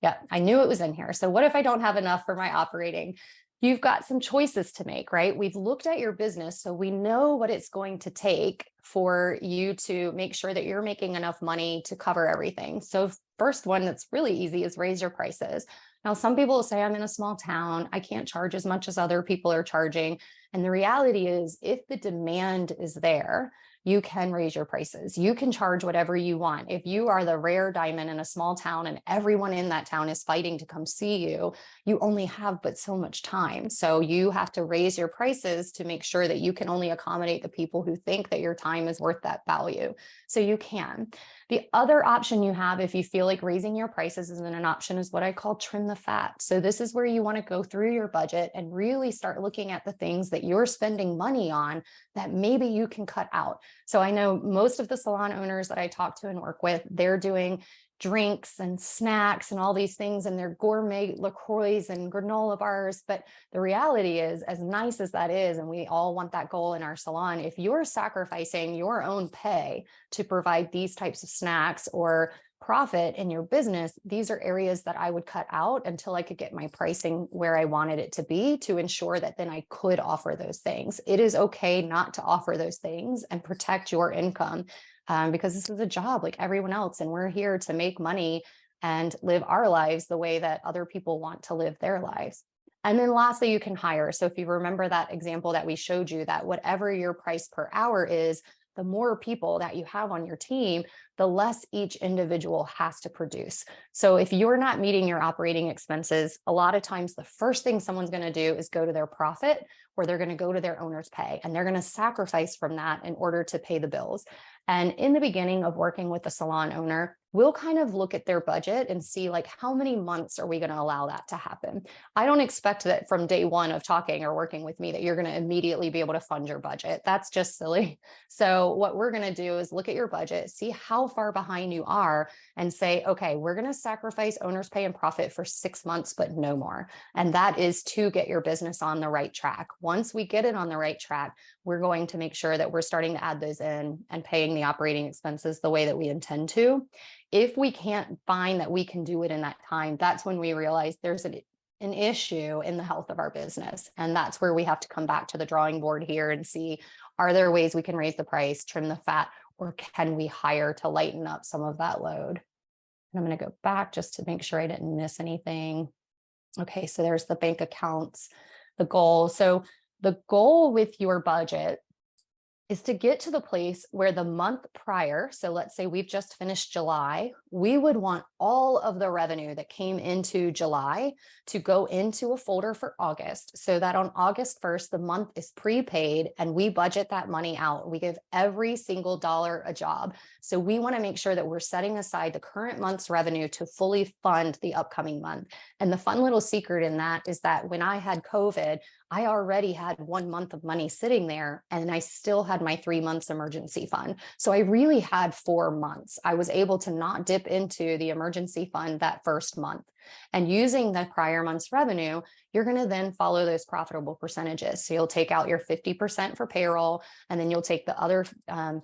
Yeah, I knew it was in here. So what if I don't have enough for my operating? You've got some choices to make, right? We've looked at your business, so we know what it's going to take for you to make sure that you're making enough money to cover everything. So first one that's really easy is raise your prices. Now, some people will say, I'm in a small town, I can't charge as much as other people are charging. And the reality is, if the demand is there, you can raise your prices. You can charge whatever you want. If you are the rare diamond in a small town and everyone in that town is fighting to come see you, you only have but so much time. So you have to raise your prices to make sure that you can only accommodate the people who think that your time is worth that value. So you can. The other option you have, if you feel like raising your prices isn't an option, is what I call trim the fat. So this is where you want to go through your budget and really start looking at the things that you're spending money on that maybe you can cut out. So I know most of the salon owners that I talk to and work with, they're doing drinks and snacks and all these things and their gourmet LaCroix and granola bars. But the reality is, as nice as that is, and we all want that goal in our salon, if you're sacrificing your own pay to provide these types of snacks or profit in your business, these are areas that I would cut out until I could get my pricing where I wanted it to be, to ensure that then I could offer those things. It is okay not to offer those things and protect your income. because this is a job like everyone else, and we're here to make money and live our lives the way that other people want to live their lives. And then lastly, you can hire. So if you remember that example that we showed you, that whatever your price per hour is, the more people that you have on your team, the less each individual has to produce. So if you're not meeting your operating expenses, a lot of times the first thing someone's going to do is go to their profit, or they're going to go to their owner's pay, and they're going to sacrifice from that in order to pay the bills. And in the beginning of working with the salon owner, we'll kind of look at their budget and see like, how many months are we going to allow that to happen? I don't expect that from day one of talking or working with me that you're going to immediately be able to fund your budget. That's just silly. So what we're going to do is look at your budget, see how far behind you are, and say, okay, we're going to sacrifice owner's pay and profit for 6 months, but no more. And that is to get your business on the right track. Once we get it on the right track, we're going to make sure that we're starting to add those in and paying the operating expenses the way that we intend to. If we can't find that we can do it in that time, that's when we realize there's an issue in the health of our business. And that's where we have to come back to the drawing board here and see, are there ways we can raise the price, trim the fat, or can we hire to lighten up some of that load? And I'm going to go back just to make sure I didn't miss anything. Okay, so there's the bank accounts, the goal. So the goal with your budget is to get to the place where the month prior, so let's say we've just finished July, we would want all of the revenue that came into July to go into a folder for August, so that on August 1st, the month is prepaid and we budget that money out. We give every single dollar a job. So we want to make sure that we're setting aside the current month's revenue to fully fund the upcoming month. And the fun little secret in that is that when I had COVID, I already had 1 month of money sitting there, and I still had my 3 months emergency fund. So I really had 4 months. I was able to not dip into the emergency fund that first month. And using the prior month's revenue, you're going to then follow those profitable percentages. So you'll take out your 50% for payroll, and then you'll take the other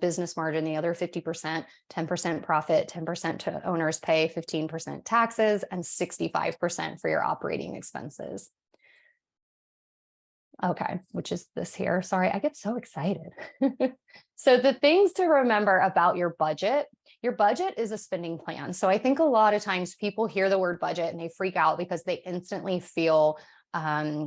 business margin, the other 50%, 10% profit, 10% to owner's pay, 15% taxes, and 65% for your operating expenses. Okay, which is this here. Sorry, I get so excited. So the things to remember about your budget is a spending plan. So I think a lot of times people hear the word budget and they freak out because they instantly feel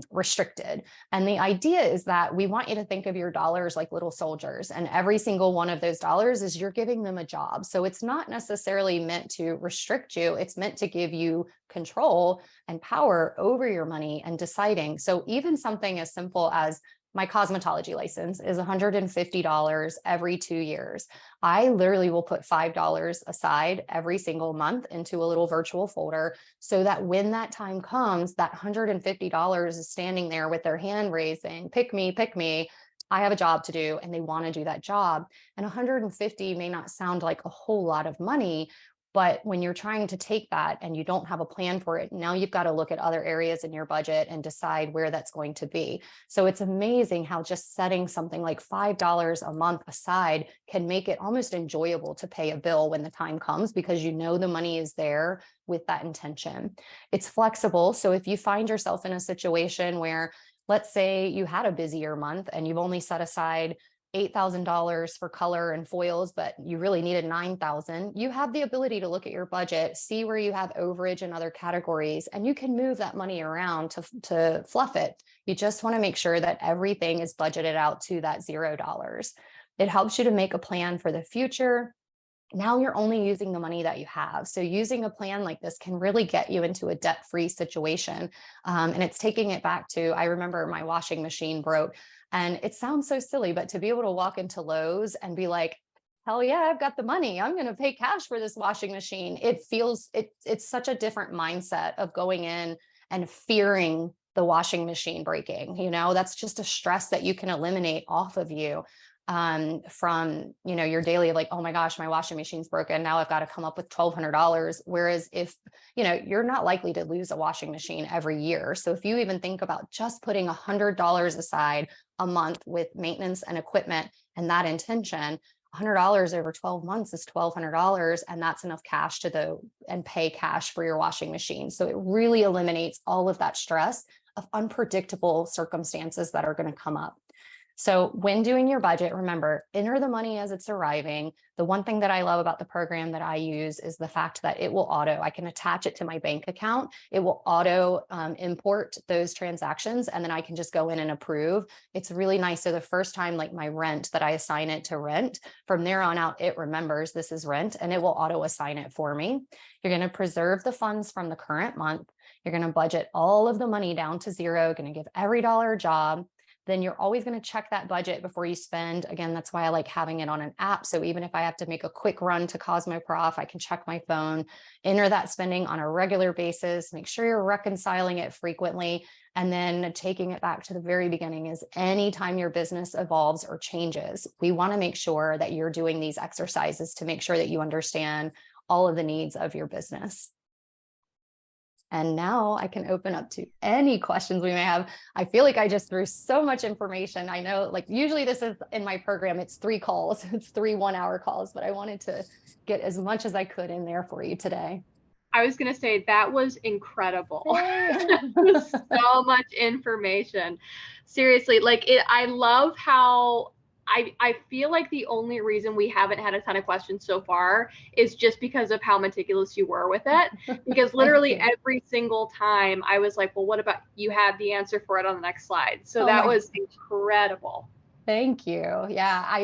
restricted. And the idea is that we want you to think of your dollars like little soldiers, and every single one of those dollars is you're giving them a job. So it's not necessarily meant to restrict you. It's meant to give you control and power over your money and deciding. So even something as simple as my cosmetology license is $150 every 2 years. I literally will put $5 aside every single month into a little virtual folder, so that when that time comes, that $150 is standing there with their hand raising, pick me, pick me. I have a job to do, and they want to do that job. And 150 may not sound like a whole lot of money, but when you're trying to take that and you don't have a plan for it, now you've got to look at other areas in your budget and decide where that's going to be. So it's amazing how just setting something like $5 a month aside can make it almost enjoyable to pay a bill when the time comes, because you know the money is there with that intention. It's flexible. So if you find yourself in a situation where, let's say you had a busier month and you've only set aside $8,000 for color and foils, but you really needed $9,000, you have the ability to look at your budget, see where you have overage in other categories, and you can move that money around to fluff it. You just want to make sure that everything is budgeted out to that $0. It helps you to make a plan for the future. Now you're only using the money that you have. So using a plan like this can really get you into a debt-free situation. And it's taking it back to, I remember my washing machine broke, and it sounds so silly, but to be able to walk into Lowe's and be like, hell yeah, I've got the money, I'm going to pay cash for this washing machine. It's such a different mindset of going in and fearing the washing machine breaking. That's just a stress that you can eliminate off of you from, your daily, like, oh my gosh, my washing machine's broken. Now I've got to come up with $1,200. Whereas if, you're not likely to lose a washing machine every year. So if you even think about just putting $100 aside a month with maintenance and equipment and that intention, $100 over 12 months is $1,200. And that's enough cash to pay cash for your washing machine. So it really eliminates all of that stress of unpredictable circumstances that are going to come up. So when doing your budget, remember, enter the money as it's arriving. The one thing that I love about the program that I use is the fact that it will I can attach it to my bank account. It will auto import those transactions, and then I can just go in and approve. It's really nice. So the first time, like my rent, that I assign it to rent, from there on out, it remembers this is rent and it will auto assign it for me. You're going to preserve the funds from the current month. You're going to budget all of the money down to zero, going to give every dollar a job. Then you're always going to check that budget before you spend. Again, that's why I like having it on an app. So even if I have to make a quick run to Cosmoprof, I can check my phone, enter that spending on a regular basis, make sure you're reconciling it frequently. And then taking it back to the very beginning is anytime your business evolves or changes, we want to make sure that you're doing these exercises to make sure that you understand all of the needs of your business. And now I can open up to any questions we may have. I feel like I just threw so much information. I know, like, usually this is in my program, it's 3 calls, it's 3 1-hour calls, but I wanted to get as much as I could in there for you today. I was going to say that was incredible. So much information. Seriously, like I love how I feel like the only reason we haven't had a ton of questions so far is just because of how meticulous you were with it. Because literally every single time I was like, well, what about you had the answer for it on the next slide? So that was incredible. Thank you. Yeah,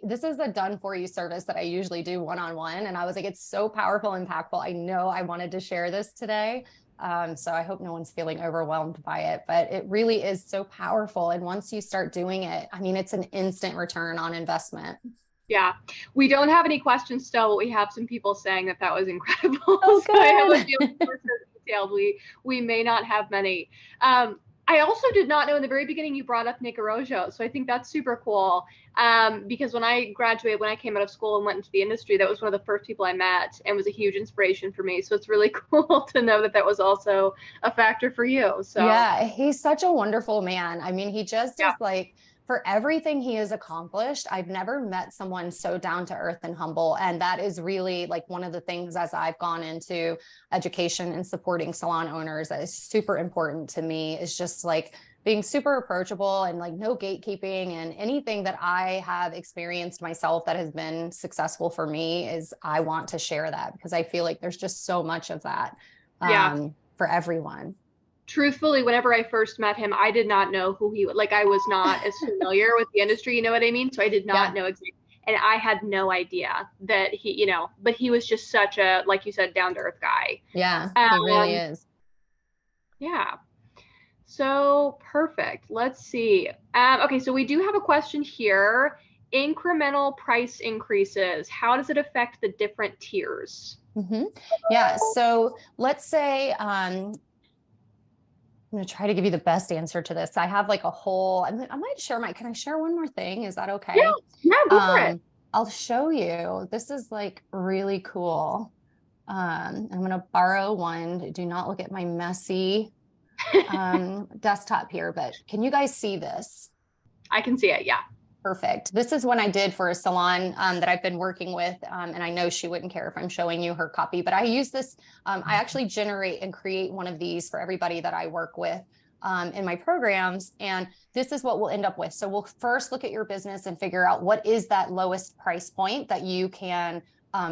this is a done for you service that I usually do one-on-one. And I was like, it's so powerful, impactful. I know I wanted to share this today. So I hope no one's feeling overwhelmed by it, but it really is so powerful. And once you start doing it, I mean, it's an instant return on investment. Yeah, we don't have any questions still, but we have some people saying that was incredible. Oh, so I have a feeling more detailed. We may not have many. I also did not know in the very beginning you brought up Nick Arrojo. So I think that's super cool. Because when I graduated, when I came out of school and went into the industry, that was one of the first people I met and was a huge inspiration for me. So it's really cool to know that was also a factor for you. So yeah, he's such a wonderful man. I mean, he just is like, for everything he has accomplished, I've never met someone so down to earth and humble. And that is really like one of the things as I've gone into education and supporting salon owners that is super important to me, is just like being super approachable and like no gatekeeping. And anything that I have experienced myself that has been successful for me is I want to share that, because I feel like there's just so much of that for everyone. Truthfully, whenever I first met him, I did not know who he was. Like, I was not as familiar with the industry, you know what I mean? So I did not know exactly. And I had no idea that he, but he was just such a, like you said, down to earth guy. Yeah, he really is. Yeah. So perfect. Let's see. Okay, so we do have a question here. Incremental price increases, how does it affect the different tiers? Yeah, so let's say, I'm going to try to give you the best answer to this. I have like a whole, I might share can I share one more thing? Is that okay? Yeah, go for it. I'll show you. This is like really cool. I'm going to borrow one. Do not look at my messy desktop here, but can you guys see this? I can see it. Yeah. Perfect. This is one I did for a salon that I've been working with. And I know she wouldn't care if I'm showing you her copy, but I use this. I actually generate and create one of these for everybody that I work with in my programs. And this is what we'll end up with. So we'll first look at your business and figure out what is that lowest price point that you can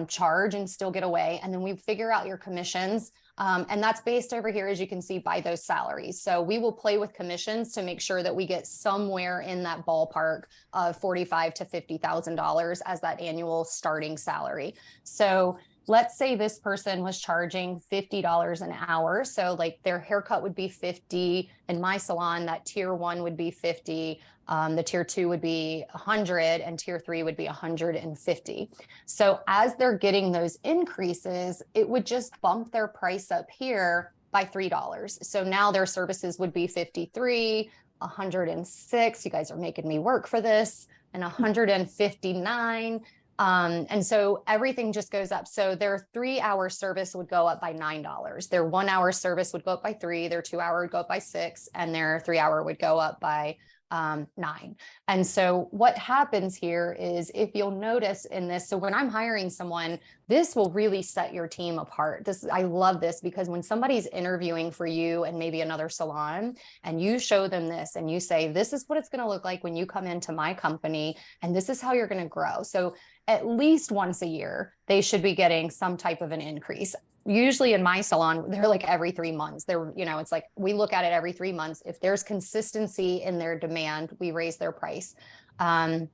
charge and still get away. And then we figure out your commissions. And that's based over here, as you can see, by those salaries. So we will play with commissions to make sure that we get somewhere in that ballpark of $45,000 to $50,000 as that annual starting salary. So let's say this person was charging $50 an hour. So like their haircut would be $50. In my salon, that tier 1 would be $50. The tier 2 would be $100, and tier 3 would be $150. So as they're getting those increases, it would just bump their price up here by $3. So now their services would be $53, $106. You guys are making me work for this, and $159. And so everything just goes up. So their 3-hour service would go up by $9. Their 1-hour service would go up by $3. Their 2-hour would go up by $6, and their 3-hour would go up by 9. And so what happens here is, if you'll notice in this, so when I'm hiring someone, this will really set your team apart. I love this, because when somebody's interviewing for you and maybe another salon, and you show them this and you say, this is what it's going to look like when you come into my company, and this is how you're going to grow. So at least once a year, they should be getting some type of an increase. Usually in my salon, they're like every 3 months. It's like we look at it every 3 months. If there's consistency in their demand, we raise their price. And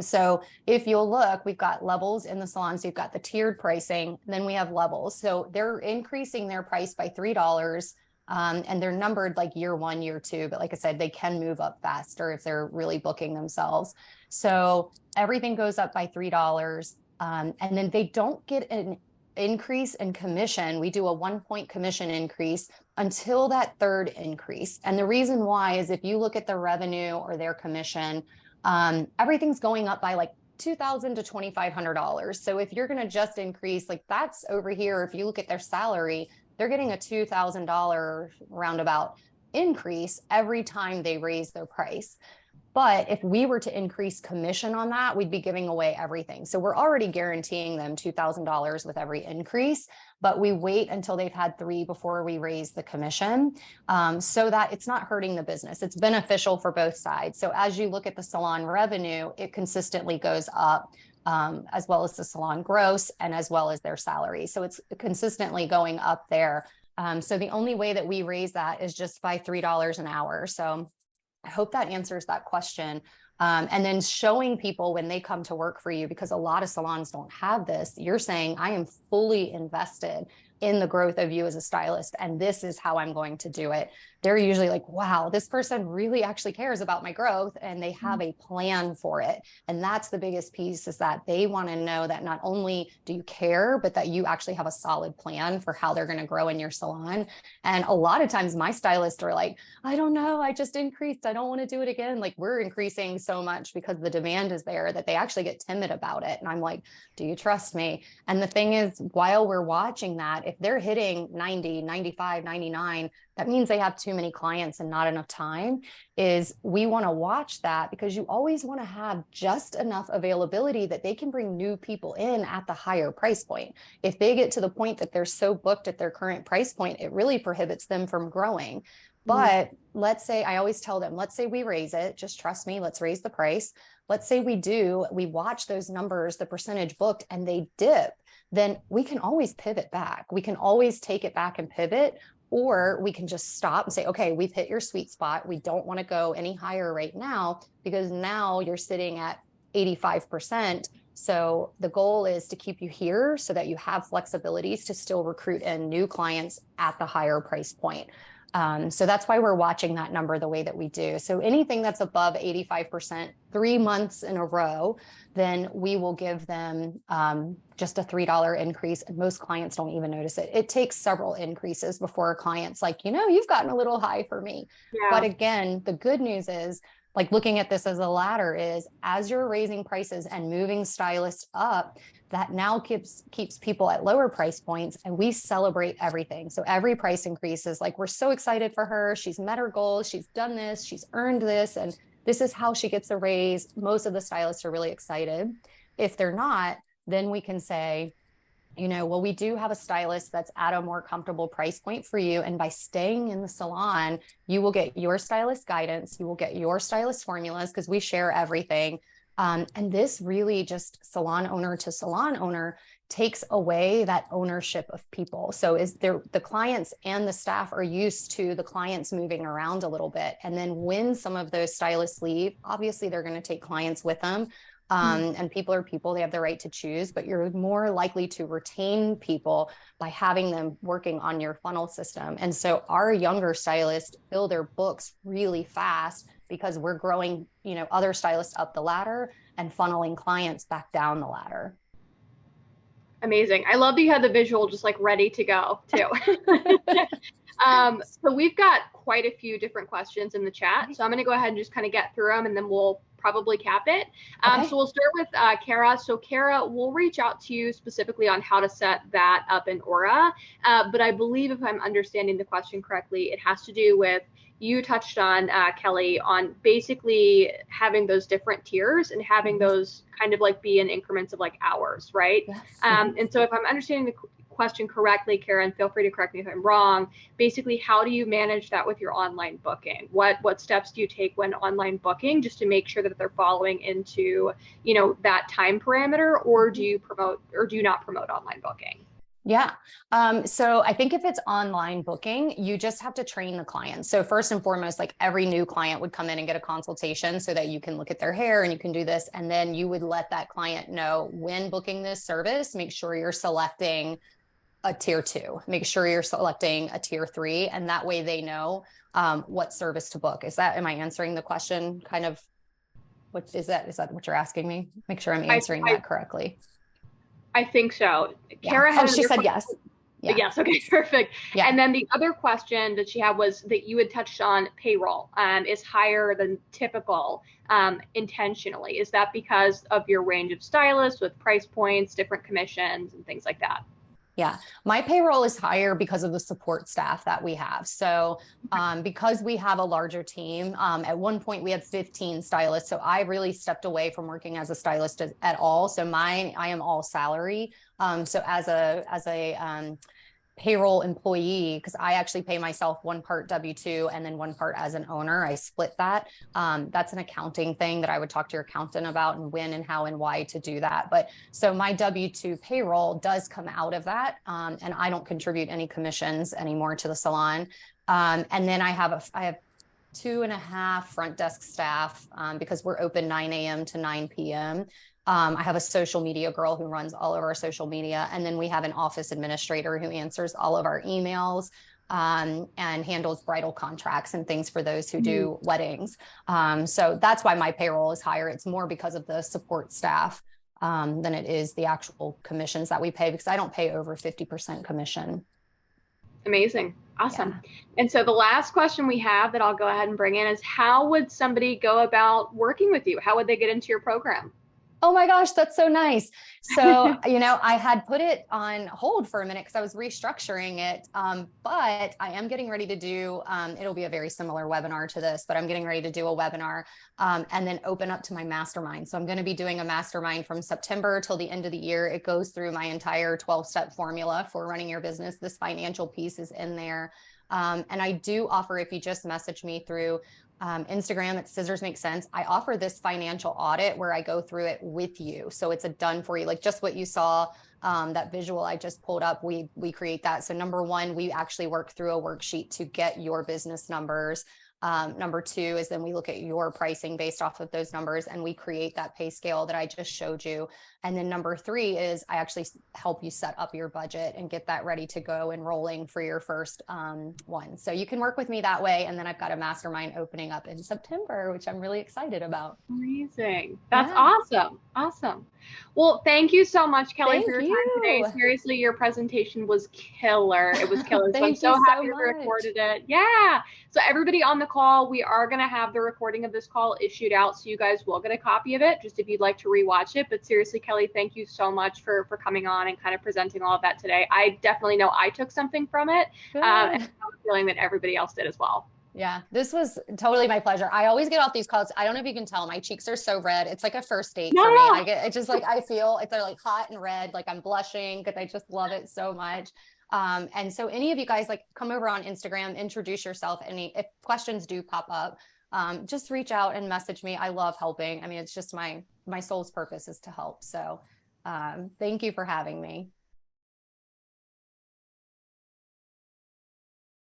so if you'll look, we've got levels in the salon. So you've got the tiered pricing, then we have levels. So they're increasing their price by $3. And they're numbered like year 1, year 2. But like I said, they can move up faster if they're really booking themselves. So everything goes up by $3. And then they don't get an increase in commission. We do a 1-point commission increase until that third increase. And the reason why is, if you look at the revenue or their commission, everything's going up by like $2,000 to $2,500. So if you're going to just increase, like that's over here, if you look at their salary, they're getting a $2,000 roundabout increase every time they raise their price. But if we were to increase commission on that, we'd be giving away everything. So we're already guaranteeing them $2,000 with every increase, but we wait until they've had 3 before we raise the commission, so that it's not hurting the business. It's beneficial for both sides. So as you look at the salon revenue, it consistently goes up, as well as the salon gross and as well as their salary. So it's consistently going up there. So the only way that we raise that is just by $3 an hour. So I hope that answers that question. And then showing people when they come to work for you, because a lot of salons don't have this, you're saying, I am fully invested in the growth of you as a stylist, and this is how I'm going to do it. They're usually like, wow, this person really actually cares about my growth, and they have a plan for it. And that's the biggest piece, is that they want to know that not only do you care, but that you actually have a solid plan for how they're going to grow in your salon. And a lot of times my stylists are like, I don't know, I just increased, I don't want to do it again. Like, we're increasing so much because the demand is there, that they actually get timid about it. And I'm like, do you trust me? And the thing is, while we're watching that, if they're hitting 90, 95, 99, that means they have too many clients and not enough time. Is we want to watch that, because you always want to have just enough availability that they can bring new people in at the higher price point. If they get to the point that they're so booked at their current price point, it really prohibits them from growing. But let's say, I always tell them, let's say we raise it, just trust me, let's raise the price. Let's say we watch those numbers, the percentage booked, and they dip, then we can always pivot back. We can always take it back and pivot, or we can just stop and say, okay, we've hit your sweet spot. We don't want to go any higher right now, because now you're sitting at 85%. So the goal is to keep you here so that you have flexibilities to still recruit in new clients at the higher price point. So that's why we're watching that number the way that we do. So anything that's above 85%, 3 months in a row, then we will give them just a $3 increase. And most clients don't even notice it. It takes several increases before a client's like, you've gotten a little high for me. Yeah. But again, the good news is, like, looking at this as a ladder, is as you're raising prices and moving stylists up, that now keeps people at lower price points, and we celebrate everything. So every price increase is like, we're so excited for her. She's met her goals. She's done this. She's earned this. And this is how she gets a raise. Most of the stylists are really excited. If they're not, then we can say, well, we do have a stylist that's at a more comfortable price point for you. And by staying in the salon, you will get your stylist guidance. You will get your stylist formulas, because we share everything. And this really just salon owner to salon owner takes away that ownership of people. So the clients and the staff are used to the clients moving around a little bit. And then when some of those stylists leave, obviously they're going to take clients with them. And people are people, they have the right to choose, but you're more likely to retain people by having them working on your funnel system. And so our younger stylists fill their books really fast, because we're growing, other stylists up the ladder and funneling clients back down the ladder. Amazing. I love that you had the visual just like ready to go too. So we've got quite a few different questions in the chat. So I'm going to go ahead and just kind of get through them, and then we'll probably cap it. Okay. So we'll start with Kara. So Kara, we'll reach out to you specifically on how to set that up in Aura. But I believe, if I'm understanding the question correctly, it has to do with you touched on, Kelly, on basically having those different tiers and having those kind of like be in increments of like hours, right? Yes. And so if I'm understanding the question correctly, Karen, feel free to correct me if I'm wrong. Basically, how do you manage that with your online booking? What steps do you take when online booking just to make sure that they're following into, you know, that time parameter, or do you promote or do you not promote online booking? Yeah. So I think if it's online booking, you just have to train the client. So first and foremost, like every new client would come in and get a consultation so that you can look at their hair and you can do this. And then you would let that client know when booking this service, make sure you're selecting a tier 2, make sure you're selecting a tier 3. And that way they know what service to book. Am I answering the question kind of? What is that? Is that what you're asking me? Make sure I'm answering that correctly. I think so. Yeah. Kara had She said question. yes. Yeah. Yes. Okay. Perfect. Yeah. And then the other question that she had was that you had touched on payroll is higher than typical intentionally. Is that because of your range of stylists with price points, different commissions, and things like that? Yeah, my payroll is higher because of the support staff that we have. So because we have a larger team, at one point we had 15 stylists. So I really stepped away from working as a stylist at all. So I am all salary. So as a payroll employee, because I actually pay myself one part W-2 and then one part as an owner. I split that. That's an accounting thing that I would talk to your accountant about and when and how and why to do that. But so my W-2 payroll does come out of that. And I don't contribute any commissions anymore to the salon. And then I have 2.5 front desk staff because we're open 9 a.m. to 9 p.m. I have a social media girl who runs all of our social media. And then we have an office administrator who answers all of our emails and handles bridal contracts and things for those who do weddings. So that's why my payroll is higher. It's more because of the support staff than it is the actual commissions that we pay, because I don't pay over 50% commission. Amazing. Awesome. Yeah. And so the last question we have that I'll go ahead and bring in is, how would somebody go about working with you? How would they get into your program? Oh my gosh, that's so nice. So, I had put it on hold for a minute because I was restructuring it. But I am getting ready to do, it'll be a very similar webinar to this, but I'm getting ready to do a webinar and then open up to my mastermind. So I'm going to be doing a mastermind from September till the end of the year. It goes through my entire 12-step formula for running your business. This financial piece is in there. And I do offer, if you just message me through Instagram at Scissors Make Sense, I offer this financial audit where I go through it with you. So it's a done for you, like just what you saw, that visual I just pulled up, we create that. So number one, we actually work through a worksheet to get your business numbers. Number two is then we look at your pricing based off of those numbers and we create that pay scale that I just showed you. And then number three is I actually help you set up your budget and get that ready to go and rolling for your first one. So you can work with me that way. And then I've got a mastermind opening up in September, which I'm really excited about. Amazing. That's awesome. Awesome. Well, thank you so much, Kelly, for your time today. Seriously, your presentation was killer. It was killer. So I'm so happy we recorded it. Yeah. So everybody on the call, we are going to have the recording of this call issued out. So you guys will get a copy of it, just if you'd like to rewatch it. But seriously, Kelly, thank you so much for coming on and kind of presenting all of that today. I definitely know I took something from it. And I have a feeling that everybody else did as well. Yeah, this was totally my pleasure. I always get off these calls. I don't know if you can tell, my cheeks are so red. It's like a first date for me. It's just like, I feel like they're like hot and red, like I'm blushing because I just love it so much. And so any of you guys, like, come over on Instagram, introduce yourself. If questions do pop up, just reach out and message me. I love helping. I mean, it's just my soul's purpose is to help. So thank you for having me.